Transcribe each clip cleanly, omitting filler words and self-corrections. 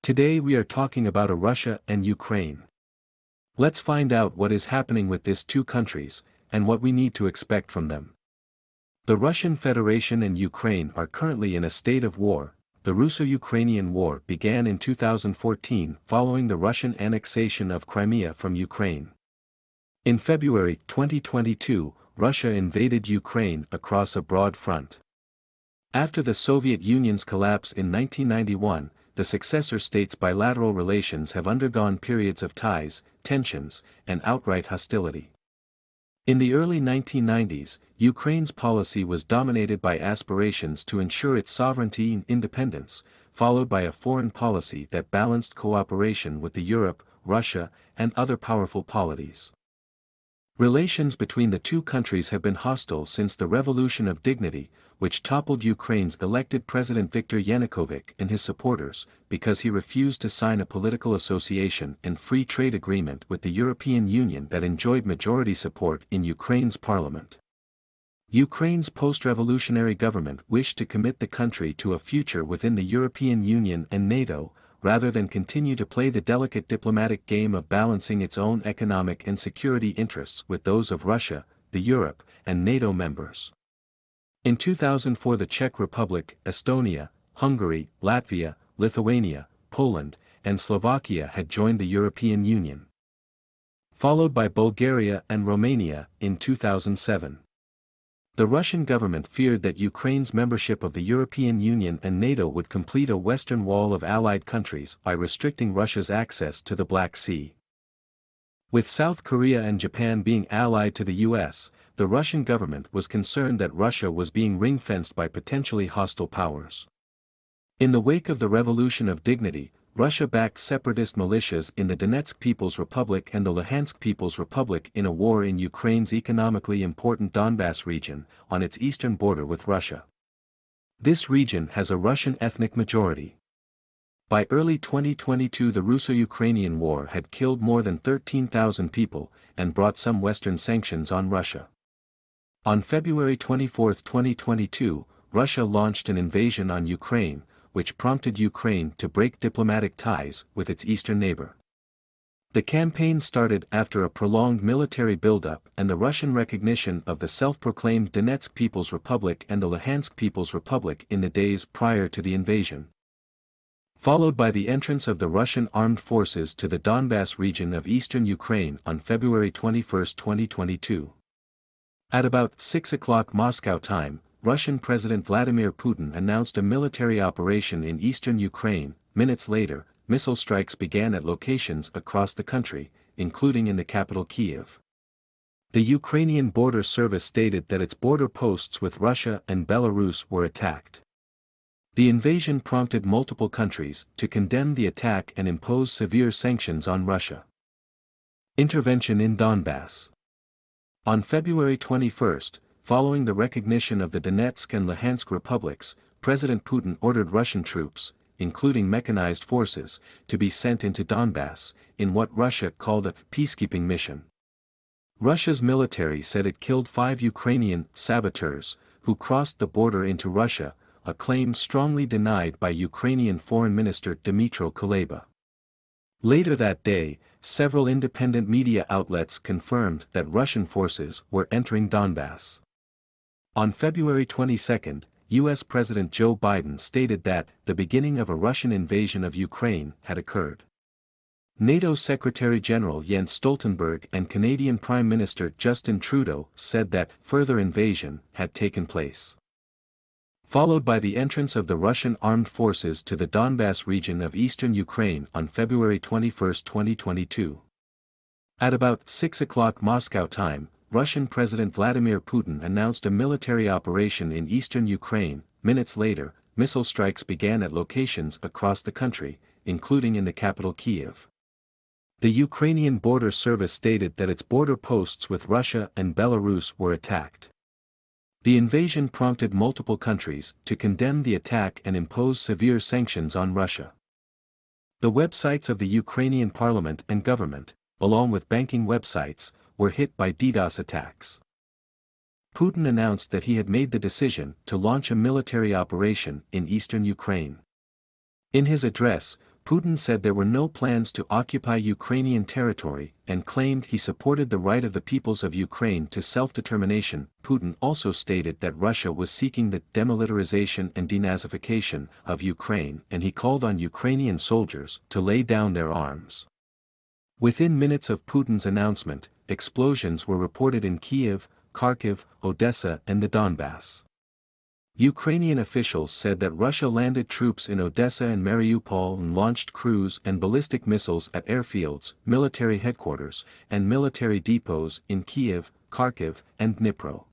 Today we are talking about Russia and Ukraine. Let's find out what is happening with these two countries, and what we need to expect from them. The Russian Federation and Ukraine are currently in a state of war. The Russo-Ukrainian War began in 2014 following the Russian annexation of Crimea from Ukraine. In February 2022, Russia invaded Ukraine across a broad front. After the Soviet Union's collapse in 1991, the successor states' bilateral relations have undergone periods of ties, tensions, and outright hostility. In the early 1990s, Ukraine's policy was dominated by aspirations to ensure its sovereignty and independence, followed by a foreign policy that balanced cooperation with Europe, Russia, and other powerful polities. Relations between the two countries have been hostile since the Revolution of Dignity, which toppled Ukraine's elected President Viktor Yanukovych and his supporters, because he refused to sign a political association and free trade agreement with the European Union that enjoyed majority support in Ukraine's parliament. Ukraine's post-revolutionary government wished to commit the country to a future within the European Union and NATO, rather than continue to play the delicate diplomatic game of balancing its own economic and security interests with those of Russia, the Europe, and NATO members. In 2004 the Czech Republic, Estonia, Hungary, Latvia, Lithuania, Poland, and Slovakia had joined the European Union, followed by Bulgaria and Romania in 2007. The Russian government feared that Ukraine's membership of the European Union and NATO would complete a western wall of allied countries by restricting Russia's access to the Black Sea. With South Korea and Japan being allied to the US, the Russian government was concerned that Russia was being ring-fenced by potentially hostile powers. In the wake of the Revolution of Dignity, Russia backed separatist militias in the Donetsk People's Republic and the Luhansk People's Republic in a war in Ukraine's economically important Donbass region, on its eastern border with Russia. This region has a Russian ethnic majority. By early 2022 the Russo-Ukrainian War had killed more than 13,000 people, and brought some Western sanctions on Russia. On February 24, 2022, Russia launched an invasion on Ukraine, which prompted Ukraine to break diplomatic ties with its eastern neighbor. The campaign started after a prolonged military buildup and the Russian recognition of the self-proclaimed Donetsk People's Republic and the Luhansk People's Republic in the days prior to the invasion, followed by the entrance of the Russian armed forces to the Donbass region of eastern Ukraine on February 21, 2022. At about 6 o'clock Moscow time, Russian President Vladimir Putin announced a military operation in eastern Ukraine. Minutes later, missile strikes began at locations across the country, including in the capital Kyiv. The Ukrainian Border Service stated that its border posts with Russia and Belarus were attacked. The invasion prompted multiple countries to condemn the attack and impose severe sanctions on Russia. Intervention in Donbass. On February 21, following the recognition of the Donetsk and Luhansk republics, President Putin ordered Russian troops, including mechanized forces, to be sent into Donbass, in what Russia called a peacekeeping mission. Russia's military said it killed 5 Ukrainian saboteurs, who crossed the border into Russia, a claim strongly denied by Ukrainian Foreign Minister Dmytro Kuleba. Later that day, several independent media outlets confirmed that Russian forces were entering Donbass. On February 22, U.S. President Joe Biden stated that the beginning of a Russian invasion of Ukraine had occurred. NATO Secretary-General Jens Stoltenberg and Canadian Prime Minister Justin Trudeau said that further invasion had taken place, followed by the entrance of the Russian armed forces to the Donbass region of eastern Ukraine on February 21, 2022. At about 6 o'clock Moscow time, Russian President Vladimir Putin announced a military operation in eastern Ukraine. Minutes later, missile strikes began at locations across the country, including in the capital Kyiv. The Ukrainian Border Service stated that its border posts with Russia and Belarus were attacked. The invasion prompted multiple countries to condemn the attack and impose severe sanctions on Russia. The websites of the Ukrainian parliament and government, along with banking websites, were hit by DDoS attacks. Putin announced that he had made the decision to launch a military operation in eastern Ukraine. In his address, Putin said there were no plans to occupy Ukrainian territory and claimed he supported the right of the peoples of Ukraine to self-determination. Putin also stated that Russia was seeking the demilitarization and denazification of Ukraine, and he called on Ukrainian soldiers to lay down their arms. Within minutes of Putin's announcement, explosions were reported in Kyiv, Kharkiv, Odessa and the Donbass. Ukrainian officials said that Russia landed troops in Odessa and Mariupol and launched cruise and ballistic missiles at airfields, military headquarters, and military depots in Kyiv, Kharkiv, and Dnipro.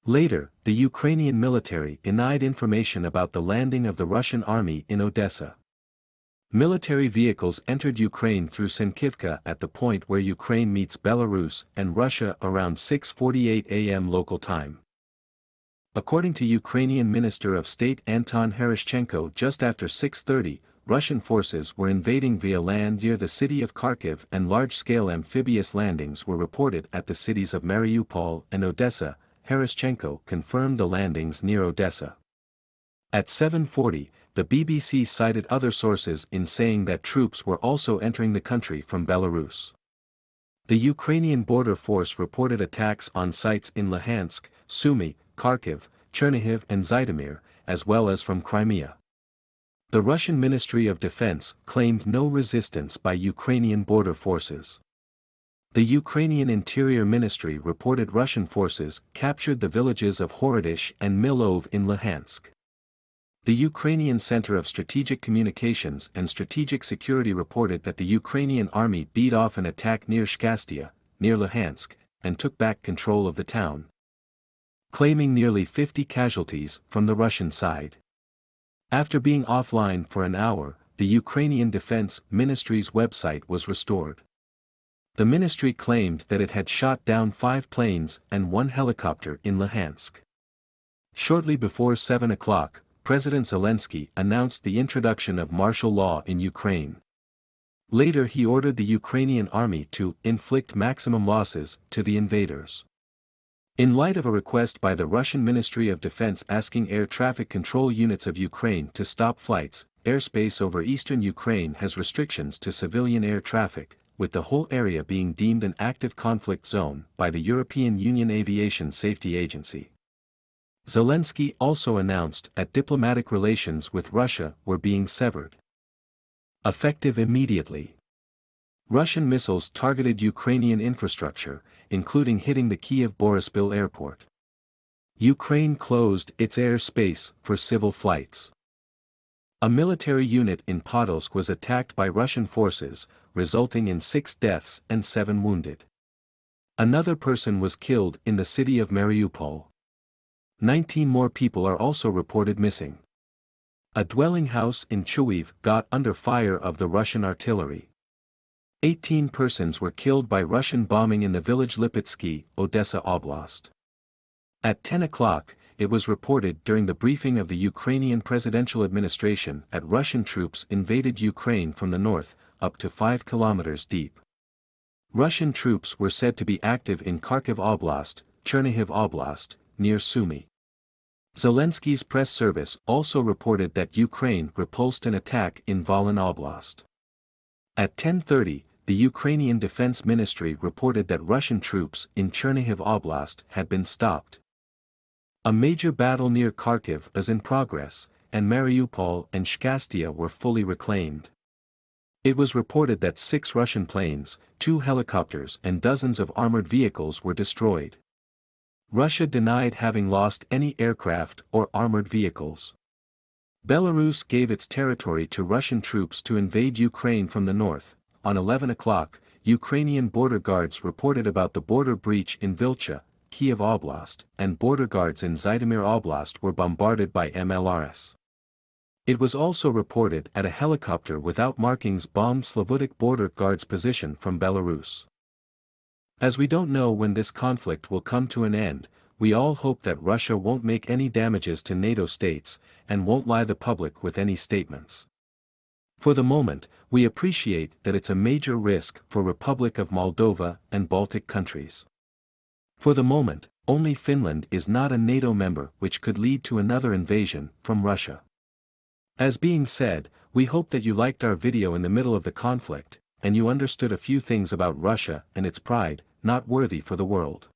Later, the Ukrainian military denied information about the landing of the Russian army in Odessa. Military vehicles entered Ukraine through Senkivka at the point where Ukraine meets Belarus and Russia around 6:48 a.m. local time. According to Ukrainian Minister of State Anton Herashchenko, just after 6:30, Russian forces were invading via land near the city of Kharkiv and large-scale amphibious landings were reported at the cities of Mariupol and Odessa. Herashchenko confirmed the landings near Odessa. At 7:40, the BBC cited other sources in saying that troops were also entering the country from Belarus. The Ukrainian border force reported attacks on sites in Luhansk, Sumy, Kharkiv, Chernihiv and Zhytomyr, as well as from Crimea. The Russian Ministry of Defense claimed no resistance by Ukrainian border forces. The Ukrainian Interior Ministry reported Russian forces captured the villages of Horodish and Milov in Luhansk. The Ukrainian Center of Strategic Communications and Strategic Security reported that the Ukrainian army beat off an attack near Shkastia, near Luhansk, and took back control of the town, claiming nearly 50 casualties from the Russian side. After being offline for an hour, the Ukrainian Defense Ministry's website was restored. The ministry claimed that it had shot down 5 planes and 1 helicopter in Luhansk. Shortly before 7 o'clock, President Zelensky announced the introduction of martial law in Ukraine. Later he ordered the Ukrainian army to inflict maximum losses to the invaders. In light of a request by the Russian Ministry of Defense asking air traffic control units of Ukraine to stop flights, airspace over eastern Ukraine has restrictions to civilian air traffic, with the whole area being deemed an active conflict zone by the European Union Aviation Safety Agency. Zelensky also announced that diplomatic relations with Russia were being severed. Effective immediately. Russian missiles targeted Ukrainian infrastructure, including hitting the Kyiv-Boryspil airport. Ukraine closed its airspace for civil flights. A military unit in Podolsk was attacked by Russian forces, resulting in 6 deaths and 7 wounded. Another person was killed in the city of Mariupol. 19 more people are also reported missing. A dwelling house in Chuiv got under fire of the Russian artillery. 18 persons were killed by Russian bombing in the village Lipetsky, Odessa Oblast. At 10 o'clock, it was reported during the briefing of the Ukrainian presidential administration that Russian troops invaded Ukraine from the north, up to 5 kilometers deep. Russian troops were said to be active in Kharkiv Oblast, Chernihiv Oblast, near Sumy. Zelensky's press service also reported that Ukraine repulsed an attack in Volyn Oblast. At 10:30, the Ukrainian Defense Ministry reported that Russian troops in Chernihiv Oblast had been stopped. A major battle near Kharkiv is in progress, and Mariupol and Shkastia were fully reclaimed. It was reported that 6 Russian planes, 2 helicopters and dozens of armored vehicles were destroyed. Russia denied having lost any aircraft or armored vehicles. Belarus gave its territory to Russian troops to invade Ukraine from the north. On 11 o'clock, Ukrainian border guards reported about the border breach in Vilcha, Kyiv Oblast, and border guards in Zhytomyr Oblast were bombarded by MLRS. It was also reported that a helicopter without markings bombed Slavutic border guards' position from Belarus. As we don't know when this conflict will come to an end, we all hope that Russia won't make any damages to NATO states, and won't lie the public with any statements. For the moment, we appreciate that it's a major risk for Republic of Moldova and Baltic countries. For the moment, only Finland is not a NATO member, which could lead to another invasion from Russia. As being said, we hope that you liked our video in the middle of the conflict, and you understood a few things about Russia and its pride, not worthy for the world.